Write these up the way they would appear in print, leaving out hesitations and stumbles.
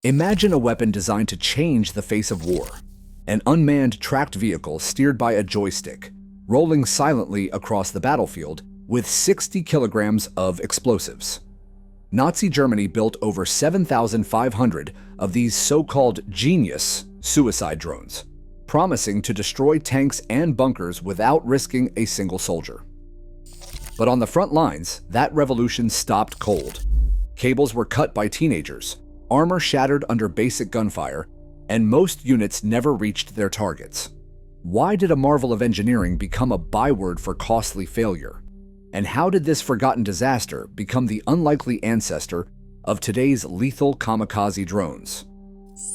Imagine a weapon designed to change the face of war. An unmanned tracked vehicle steered by a joystick, rolling silently across the battlefield with 60 kilograms of explosives. Nazi Germany built over 7,500 of these so-called genius suicide drones, promising to destroy tanks and bunkers without risking a single soldier. But on the front lines, that revolution stopped cold. Cables were cut by teenagers, armor shattered under basic gunfire, and most units never reached their targets. Why did a marvel of engineering become a byword for costly failure? And how did this forgotten disaster become the unlikely ancestor of today's lethal kamikaze drones?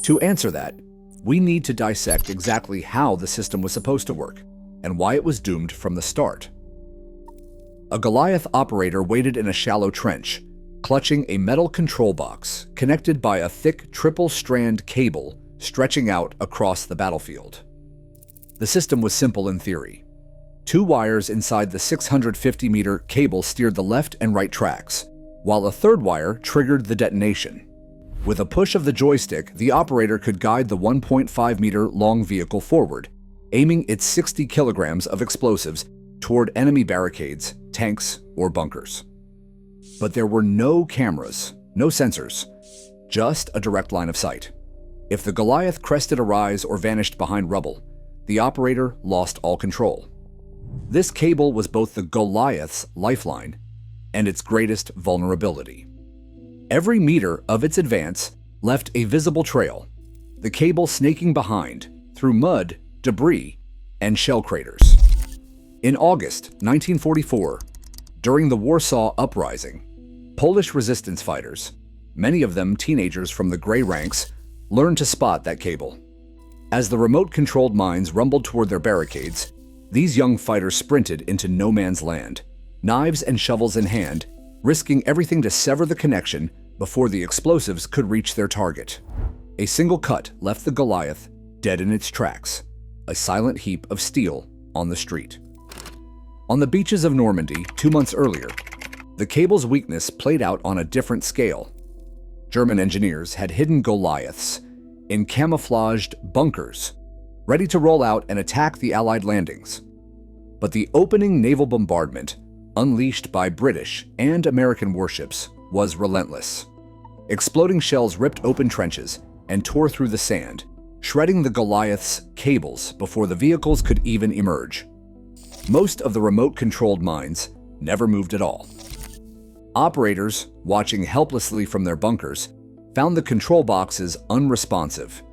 To answer that, we need to dissect exactly how the system was supposed to work and why it was doomed from the start. A Goliath operator waited in a shallow trench, clutching a metal control box connected by a thick triple-strand cable stretching out across the battlefield. The system was simple in theory. 2 wires inside the 650-meter cable steered the left and right tracks, while a third wire triggered the detonation. With a push of the joystick, the operator could guide the 1.5-meter long vehicle forward, aiming its 60 kilograms of explosives toward enemy barricades, tanks, or bunkers. But there were no cameras, no sensors, just a direct line of sight. If the Goliath crested a rise or vanished behind rubble, the operator lost all control. This cable was both the Goliath's lifeline and its greatest vulnerability. Every meter of its advance left a visible trail, the cable snaking behind through mud, debris, and shell craters. In August 1944, during the Warsaw Uprising, Polish resistance fighters, many of them teenagers from the Grey Ranks, learned to spot that cable. As the remote-controlled mines rumbled toward their barricades, these young fighters sprinted into no man's land, knives and shovels in hand, risking everything to sever the connection before the explosives could reach their target. A single cut left the Goliath dead in its tracks, a silent heap of steel on the street. On the beaches of Normandy 2 months earlier, the cable's weakness played out on a different scale. German engineers had hidden Goliaths in camouflaged bunkers, ready to roll out and attack the Allied landings. But the opening naval bombardment, unleashed by British and American warships, was relentless. Exploding shells ripped open trenches and tore through the sand, shredding the Goliath's cables before the vehicles could even emerge. Most of the remote-controlled mines never moved at all. Operators, watching helplessly from their bunkers, found the control boxes unresponsive,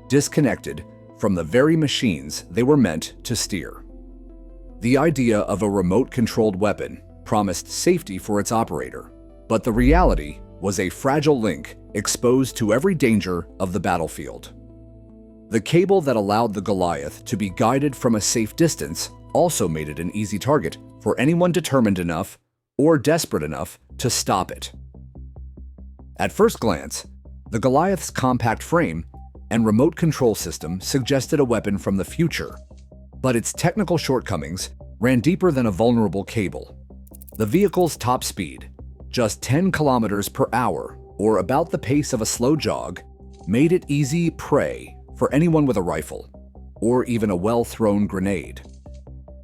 disconnected from the very machines they were meant to steer. The idea of a remote-controlled weapon promised safety for its operator, but the reality was a fragile link exposed to every danger of the battlefield. The cable that allowed the Goliath to be guided from a safe distance also made it an easy target for anyone determined enough or desperate enough to stop it. At first glance, the Goliath's compact frame and remote control system suggested a weapon from the future, but its technical shortcomings ran deeper than a vulnerable cable. The vehicle's top speed, just 10 kilometers per hour, or about the pace of a slow jog, made it easy prey for anyone with a rifle, or even a well-thrown grenade.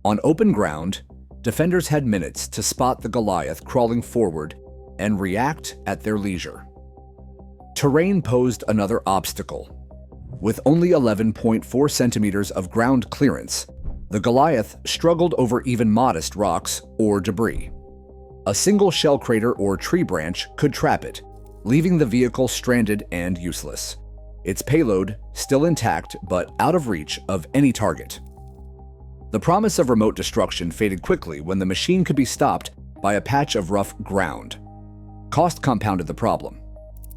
On open ground, defenders had minutes to spot the Goliath crawling forward and react at their leisure. Terrain posed another obstacle. With only 11.4 centimeters of ground clearance, the Goliath struggled over even modest rocks or debris. A single shell crater or tree branch could trap it, leaving the vehicle stranded and useless. Its payload still intact but out of reach of any target. The promise of remote destruction faded quickly when the machine could be stopped by a patch of rough ground. Cost compounded the problem.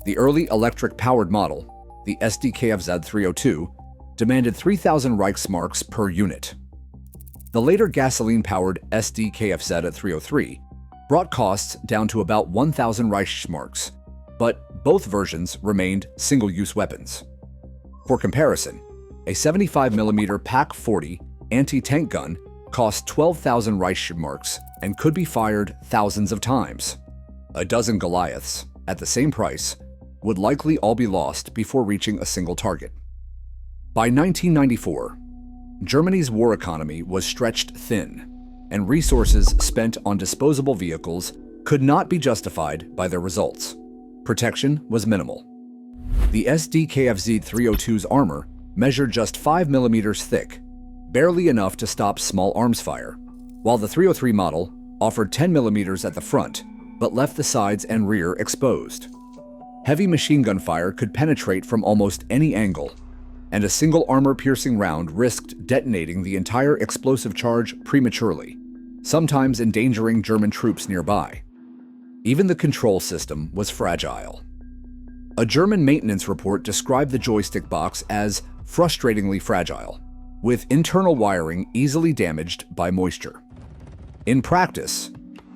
The early electric-powered model, the SDKFZ 302, demanded 3,000 Reichsmarks per unit. The later gasoline-powered SDKFZ 303 brought costs down to about 1,000 Reichsmarks, but both versions remained single-use weapons. For comparison, a 75mm PaK-40 anti-tank gun cost 12,000 Reichsmarks and could be fired thousands of times. A dozen Goliaths, at the same price, would likely all be lost before reaching a single target. By 1994, Germany's war economy was stretched thin, and resources spent on disposable vehicles could not be justified by their results. Protection was minimal. The SDKFZ-302's armor measured just 5 millimeters thick, barely enough to stop small arms fire, while the 303 model offered 10 millimeters at the front, but left the sides and rear exposed. Heavy machine gun fire could penetrate from almost any angle, and a single armor-piercing round risked detonating the entire explosive charge prematurely, sometimes endangering German troops nearby. Even the control system was fragile. A German maintenance report described the joystick box as frustratingly fragile, with internal wiring easily damaged by moisture. In practice,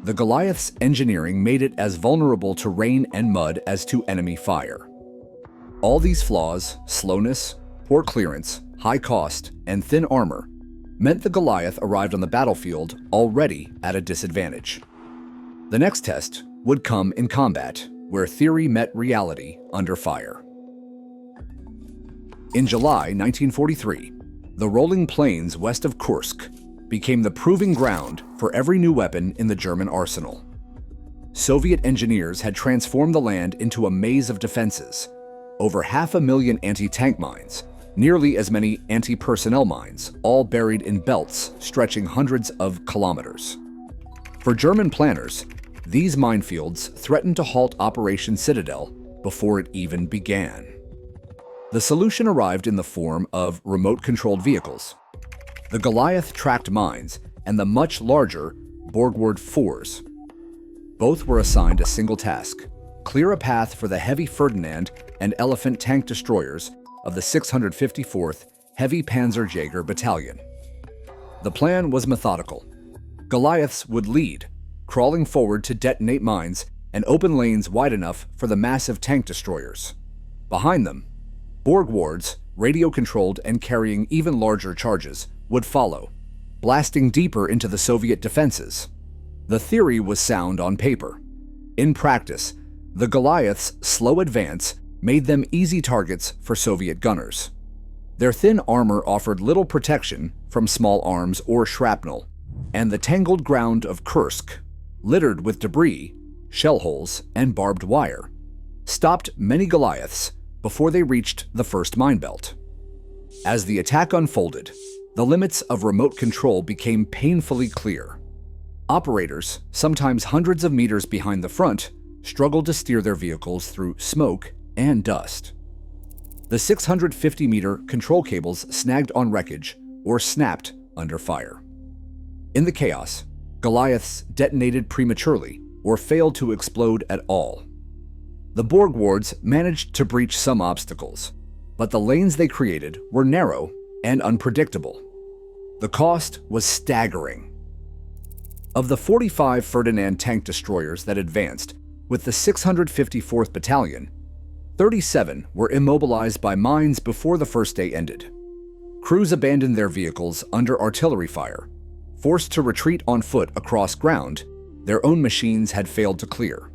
the Goliath's engineering made it as vulnerable to rain and mud as to enemy fire. All these flaws, slowness, poor clearance, high cost, and thin armor, meant the Goliath arrived on the battlefield already at a disadvantage. The next test would come in combat, where theory met reality under fire. In July 1943, the rolling plains west of Kursk became the proving ground for every new weapon in the German arsenal. Soviet engineers had transformed the land into a maze of defenses, over 500,000 anti-tank mines, nearly as many anti-personnel mines, all buried in belts stretching hundreds of kilometers. For German planners, these minefields threatened to halt Operation Citadel before it even began. The solution arrived in the form of remote-controlled vehicles. The Goliath tracked mines and the much larger Borgward 4s. Both were assigned a single task: clear a path for the heavy Ferdinand and Elephant tank destroyers of the 654th Heavy Panzerjäger Battalion. The plan was methodical. Goliaths would lead, crawling forward to detonate mines and open lanes wide enough for the massive tank destroyers. Behind them, Borgwards, radio-controlled and carrying even larger charges, would follow, blasting deeper into the Soviet defenses. The theory was sound on paper. In practice, the Goliaths' slow advance made them easy targets for Soviet gunners. Their thin armor offered little protection from small arms or shrapnel, and the tangled ground of Kursk, littered with debris, shell holes, and barbed wire, stopped many Goliaths before they reached the first mine belt. As the attack unfolded, the limits of remote control became painfully clear. Operators, sometimes hundreds of meters behind the front, struggled to steer their vehicles through smoke and dust. The 650-meter control cables snagged on wreckage or snapped under fire. In the chaos, Goliaths detonated prematurely or failed to explode at all. The Borgwards managed to breach some obstacles, but the lanes they created were narrow and unpredictable. The cost was staggering. Of the 45 Ferdinand tank destroyers that advanced with the 654th Battalion, 37 were immobilized by mines before the first day ended. Crews abandoned their vehicles under artillery fire, forced to retreat on foot across ground their own machines had failed to clear.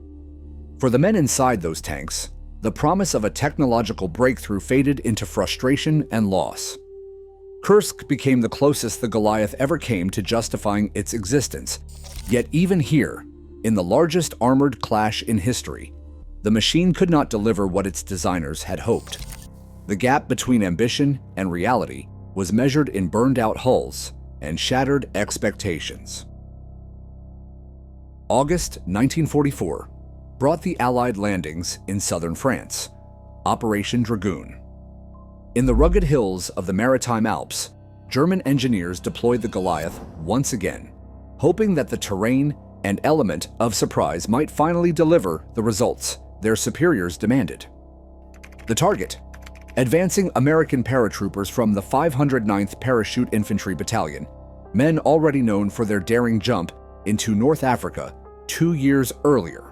For the men inside those tanks, the promise of a technological breakthrough faded into frustration and loss. Kursk became the closest the Goliath ever came to justifying its existence, yet even here, in the largest armored clash in history, the machine could not deliver what its designers had hoped. The gap between ambition and reality was measured in burned-out hulls and shattered expectations. August 1944 brought the Allied landings in southern France, Operation Dragoon. In the rugged hills of the Maritime Alps, German engineers deployed the Goliath once again, hoping that the terrain and element of surprise might finally deliver the results their superiors demanded. The target: advancing American paratroopers from the 509th Parachute Infantry Battalion, men already known for their daring jump into North Africa 2 years earlier.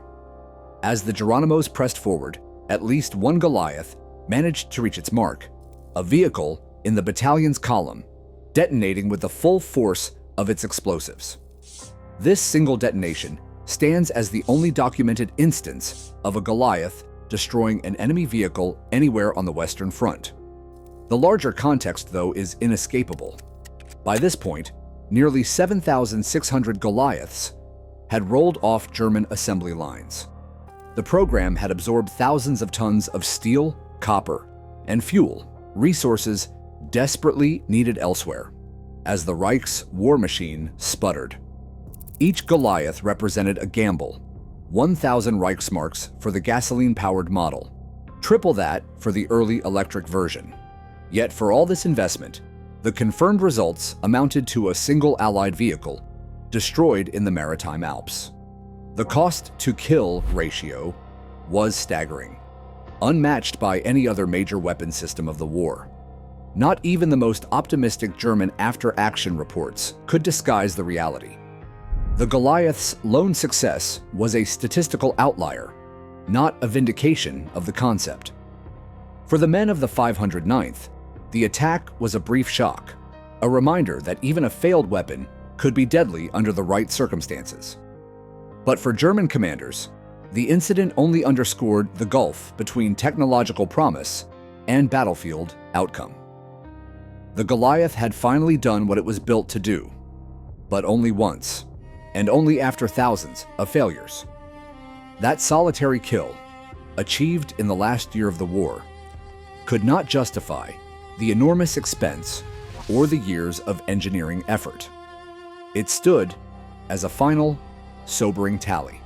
As the Geronimos pressed forward, at least one Goliath managed to reach its mark, a vehicle in the battalion's column, detonating with the full force of its explosives. This single detonation stands as the only documented instance of a Goliath destroying an enemy vehicle anywhere on the Western Front. The larger context, though, is inescapable. By this point, nearly 7,600 Goliaths had rolled off German assembly lines. The program had absorbed thousands of tons of steel, copper, and fuel, resources desperately needed elsewhere, as the Reich's war machine sputtered. Each Goliath represented a gamble: 1,000 Reichsmarks for the gasoline-powered model, triple that for the early electric version. Yet for all this investment, the confirmed results amounted to a single Allied vehicle destroyed in the maritime Alps. The cost-to-kill ratio was staggering, unmatched by any other major weapon system of the war. Not even the most optimistic German after-action reports could disguise the reality. The Goliath's lone success was a statistical outlier, not a vindication of the concept. For the men of the 509th, the attack was a brief shock, a reminder that even a failed weapon could be deadly under the right circumstances. But for German commanders, the incident only underscored the gulf between technological promise and battlefield outcome. The Goliath had finally done what it was built to do, but only once, and only after thousands of failures. That solitary kill, achieved in the last year of the war, could not justify the enormous expense or the years of engineering effort. It stood as a final, sobering tally.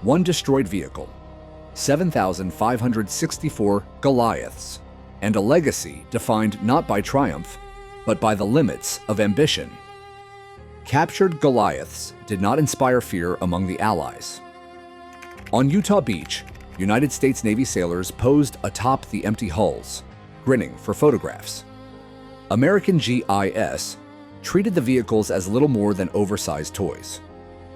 One destroyed vehicle, 7,564 Goliaths, and a legacy defined not by triumph, but by the limits of ambition. Captured Goliaths did not inspire fear among the Allies. On Utah Beach, United States Navy sailors posed atop the empty hulls, grinning for photographs. American GIS treated the vehicles as little more than oversized toys.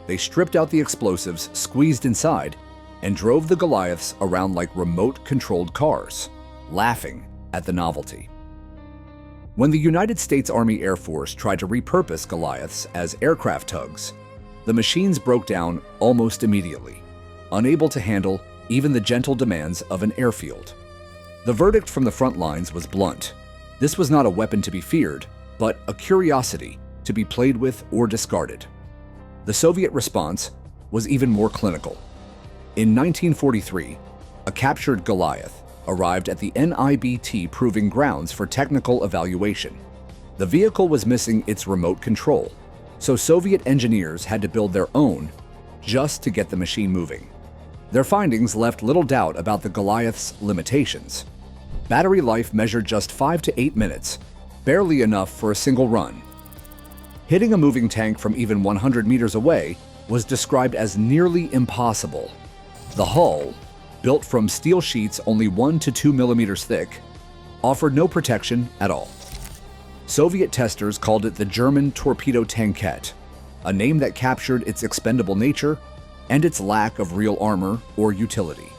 They stripped out the explosives squeezed inside and drove the Goliaths around like remote-controlled cars, laughing at the novelty. When the United States Army Air Force tried to repurpose Goliaths as aircraft tugs, the machines broke down almost immediately, unable to handle even the gentle demands of an airfield. The verdict from the front lines was blunt. This was not a weapon to be feared, but a curiosity to be played with or discarded. The Soviet response was even more clinical. In 1943, a captured Goliath arrived at the NIBT Proving Grounds for technical evaluation. The vehicle was missing its remote control, so Soviet engineers had to build their own just to get the machine moving. Their findings left little doubt about the Goliath's limitations. Battery life measured just 5 to 8 minutes, barely enough for a single run. Hitting a moving tank from even 100 meters away was described as nearly impossible. The hull, built from steel sheets only 1 to 2 millimeters thick, offered no protection at all. Soviet testers called it the German torpedo tankette, a name that captured its expendable nature and its lack of real armor or utility.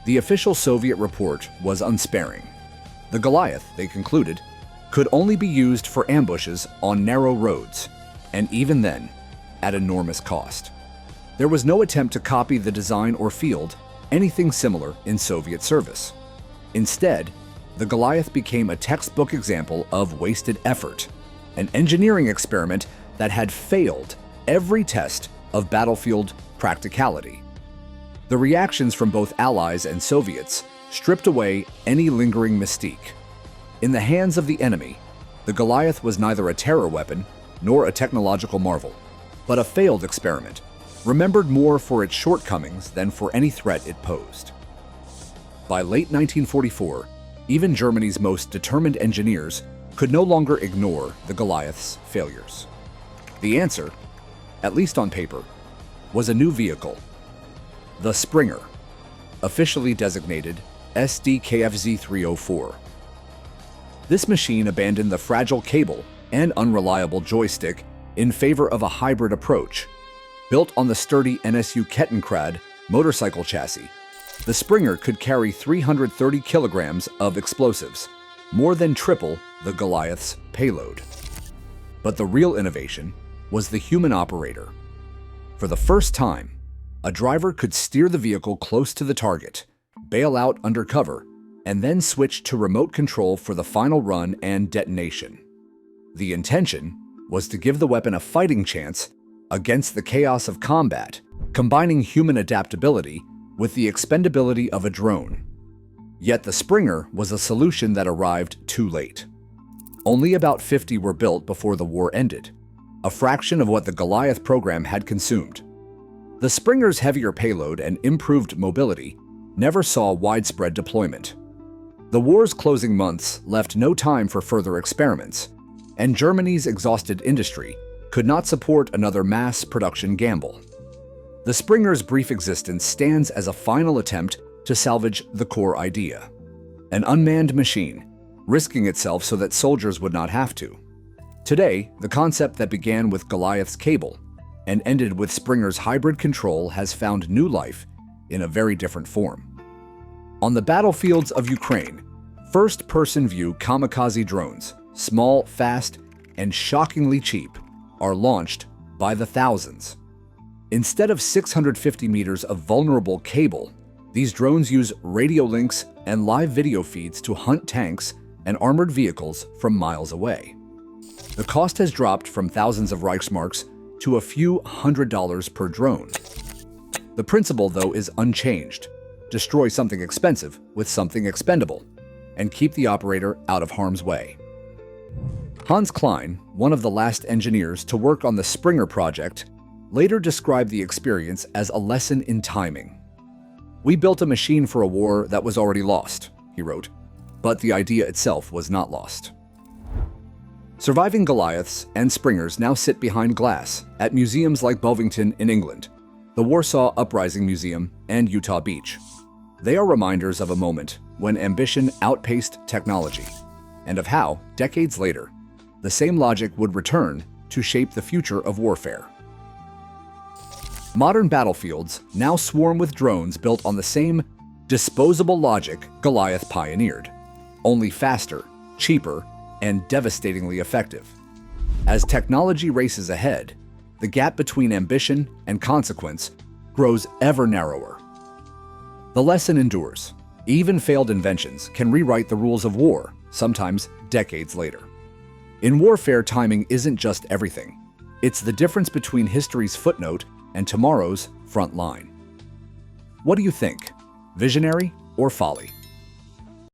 The official Soviet report was unsparing. The Goliath, they concluded, could only be used for ambushes on narrow roads, and even then, at enormous cost. There was no attempt to copy the design or field anything similar in Soviet service. Instead, the Goliath became a textbook example of wasted effort, an engineering experiment that had failed every test of battlefield practicality. The reactions from both Allies and Soviets stripped away any lingering mystique. In the hands of the enemy, the Goliath was neither a terror weapon nor a technological marvel, but a failed experiment, remembered more for its shortcomings than for any threat it posed. By late 1944, even Germany's most determined engineers could no longer ignore the Goliath's failures. The answer, at least on paper, was a new vehicle, the Springer, officially designated SDKFZ-304. This machine abandoned the fragile cable and unreliable joystick in favor of a hybrid approach. Built on the sturdy NSU Kettenkrad motorcycle chassis, the Springer could carry 330 kilograms of explosives, more than triple the Goliath's payload. But the real innovation was the human operator. For the first time, a driver could steer the vehicle close to the target, bail out under cover, and then switch to remote control for the final run and detonation. The intention was to give the weapon a fighting chance against the chaos of combat, combining human adaptability with the expendability of a drone. Yet the Springer was a solution that arrived too late. Only about 50 were built before the war ended, a fraction of what the Goliath program had consumed. The Springer's heavier payload and improved mobility never saw widespread deployment. The war's closing months left no time for further experiments, and Germany's exhausted industry could not support another mass production gamble. The Springer's brief existence stands as a final attempt to salvage the core idea: an unmanned machine, risking itself so that soldiers would not have to. Today, the concept that began with Goliath's cable and ended with Springer's hybrid control has found new life in a very different form. On the battlefields of Ukraine, first-person view kamikaze drones, small, fast, and shockingly cheap, are launched by the thousands. Instead of 650 meters of vulnerable cable, these drones use radio links and live video feeds to hunt tanks and armored vehicles from miles away. The cost has dropped from thousands of Reichsmarks to a few $100s per drone. The principle, though, is unchanged: destroy something expensive with something expendable, and keep the operator out of harm's way. Hans Klein, one of the last engineers to work on the Springer project, later described the experience as a lesson in timing. "We built a machine for a war that was already lost," he wrote, but the idea itself was not lost. Surviving Goliaths and Springers now sit behind glass at museums like Bovington in England, the Warsaw Uprising Museum, and Utah Beach. They are reminders of a moment when ambition outpaced technology, and of how, decades later, the same logic would return to shape the future of warfare. Modern battlefields now swarm with drones built on the same disposable logic Goliath pioneered, only faster, cheaper, and devastatingly effective. As technology races ahead, the gap between ambition and consequence grows ever narrower. The lesson endures. Even failed inventions can rewrite the rules of war, sometimes decades later. In warfare, timing isn't just everything. It's the difference between history's footnote and tomorrow's front line. What do you think? Visionary or folly?